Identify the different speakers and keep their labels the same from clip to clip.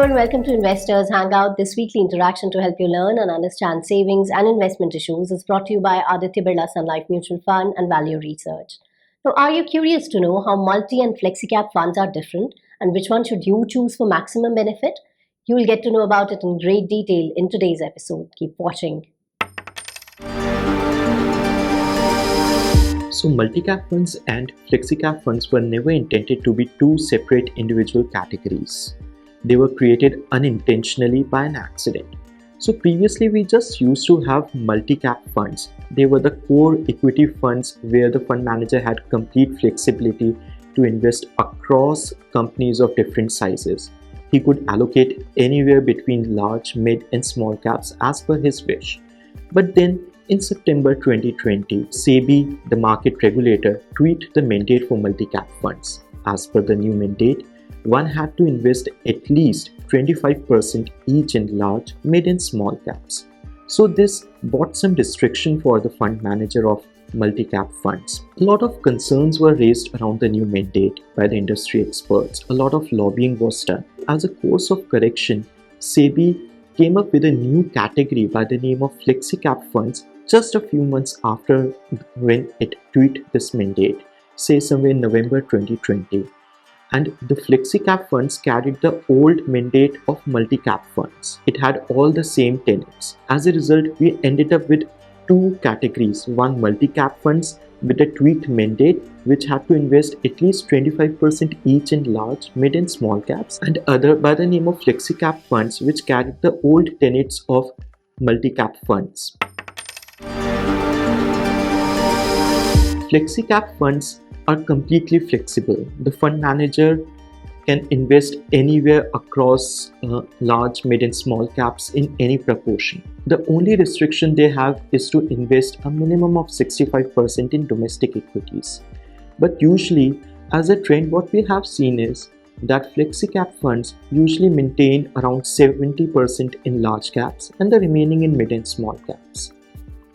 Speaker 1: and welcome to Investors Hangout. This weekly interaction to help you learn and understand savings and investment issues is brought to you by Aditya Birla Sun Life Mutual Fund and Value Research. Now, are you curious to know how multi and flexi cap funds are different and which one should you choose for maximum benefit? You will get to know about it in great detail in today's episode. Keep watching.
Speaker 2: So multi-cap funds and flexi-cap funds were never intended to be two separate individual categories. They were created unintentionally by an accident. So previously we just used to have multi-cap funds. They were the core equity funds where the fund manager had complete flexibility to invest across companies of different sizes. He could allocate anywhere between large, mid and small caps as per his wish. But then in September 2020, SEBI, the market regulator, tweaked the mandate for multi-cap funds. As per the new mandate, one had to invest at least 25% each in large, mid and small caps. So this brought some restriction for the fund manager of multi-cap funds. A lot of concerns were raised around the new mandate by the industry experts. A lot of lobbying was done. As a course of correction, SEBI came up with a new category by the name of flexi cap funds just a few months after when it tweaked this mandate, say somewhere in November 2020. And the flexi cap funds carried the old mandate of multi-cap funds. It had all the same tenets. As a result, we ended up with two categories. One, multi-cap funds with a tweaked mandate which had to invest at least 25% each in large, mid and small caps, and other by the name of flexi cap funds which carried the old tenets of multi-cap funds. Flexi cap funds are completely flexible. The fund manager can invest anywhere across large, mid and small caps in any proportion. The only restriction they have is to invest a minimum of 65% in domestic equities. But usually, as a trend, what we have seen is that flexi cap funds usually maintain around 70% in large caps and the remaining in mid and small caps.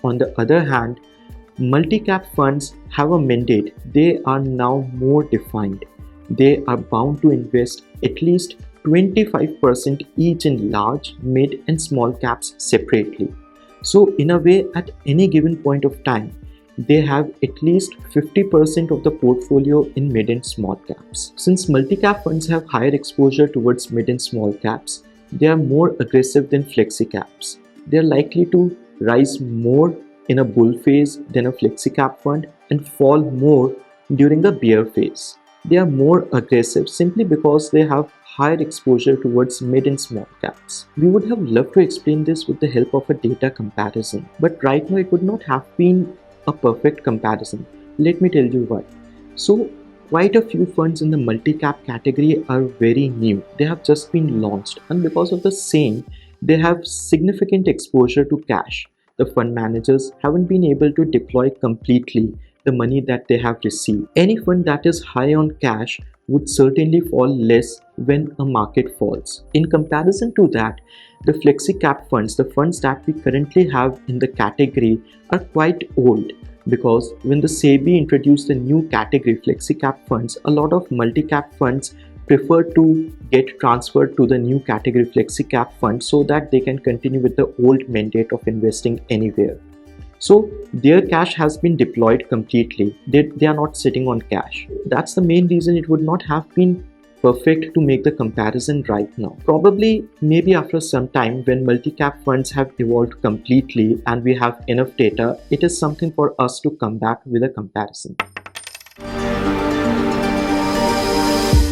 Speaker 2: On the other hand, multi-cap funds have a mandate. They are now more defined. They are bound to invest at least 25% each in large, mid and small caps separately. So in a way, at any given point of time, they have at least 50% of the portfolio in mid and small caps. Since multi-cap funds have higher exposure towards mid and small caps, they are more aggressive than flexi caps. They are likely to rise more in a bull phase than a flexi cap fund and fall more during a bear phase. They are more aggressive simply because they have higher exposure towards mid and small caps. We would have loved to explain this with the help of a data comparison, but right now it would not have been a perfect comparison. Let me tell you why. So quite a few funds in the multi-cap category are very new. They have just been launched, and because of the same, they have significant exposure to cash. The fund managers haven't been able to deploy completely the money that they have received. Any fund that is high on cash would certainly fall less when a market falls. In comparison to that, the flexi cap funds, the funds that we currently have in the category, are quite old, because when the SEBI introduced the new category flexi cap funds, a lot of multi-cap funds prefer to get transferred to the new category flexi cap fund so that they can continue with the old mandate of investing anywhere. So their cash has been deployed completely. They are not sitting on cash. That's the main reason it would not have been perfect to make the comparison right now. Probably maybe after some time, when multi-cap funds have evolved completely and we have enough data, it is something for us to come back with a comparison.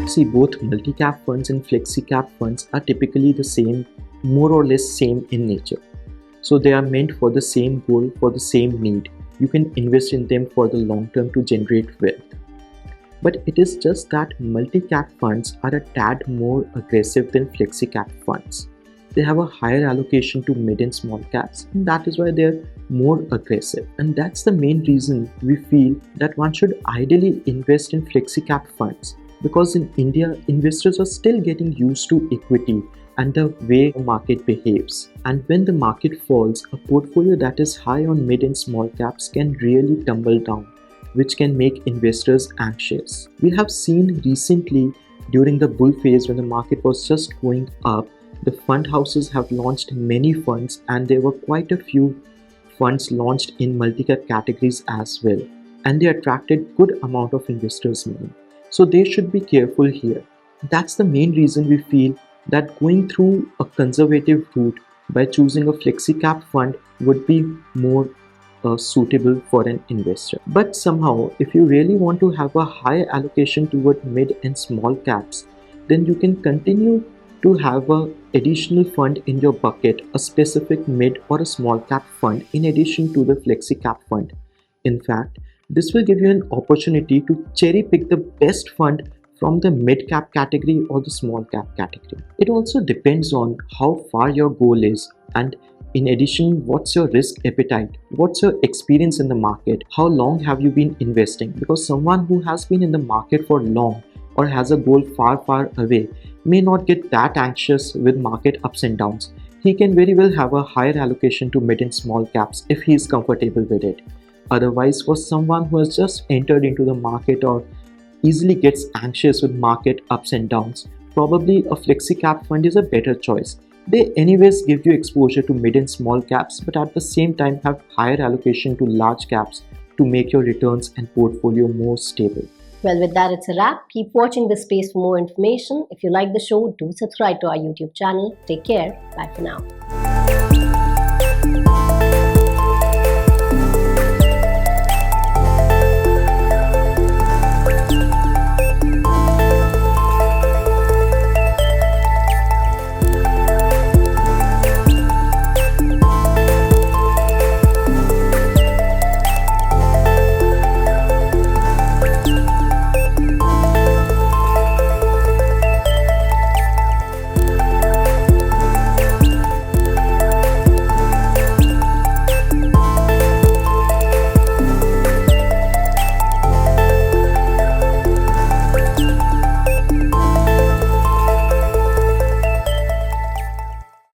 Speaker 2: See, both multi-cap funds and flexi-cap funds are typically the same, more or less same in nature. So they are meant for the same goal, for the same need. You can invest in them for the long term to generate wealth. But it is just that multi-cap funds are a tad more aggressive than flexi-cap funds. They have a higher allocation to mid and small caps, and that is why they are more aggressive. And that's the main reason we feel that one should ideally invest in flexi-cap funds. Because in India, investors are still getting used to equity and the way the market behaves. And when the market falls, a portfolio that is high on mid and small caps can really tumble down, which can make investors anxious. We have seen recently During the bull phase, when the market was just going up, the fund houses have launched many funds, and there were quite a few funds launched in multi-cap categories as well, and they attracted good amount of investors' money. So they should be careful here. That's the main reason we feel that going through a conservative route by choosing a flexi cap fund would be more suitable for an investor. But somehow, if you really want to have a high allocation toward mid and small caps, then you can continue to have a additional fund in your bucket, a specific mid or a small cap fund in addition to the flexi cap fund. In fact, this will give you an opportunity to cherry pick the best fund from the mid cap category or the small cap category. It also depends on how far your goal is, and in addition, what's your risk appetite? What's your experience in the market? How long have you been investing? Because someone who has been in the market for long or has a goal far away may not get that anxious with market ups and downs. He can very well have a higher allocation to mid and small caps if he is comfortable with it. Otherwise, for someone who has just entered into the market or easily gets anxious with market ups and downs, probably a flexi cap fund is a better choice. They anyways give you exposure to mid and small caps, but at the same time have higher allocation to large caps to make your returns and portfolio more stable.
Speaker 1: Well, with that, it's a wrap. Keep watching this space for more information. If you like the show, do subscribe to our YouTube channel. Take care. Bye for now.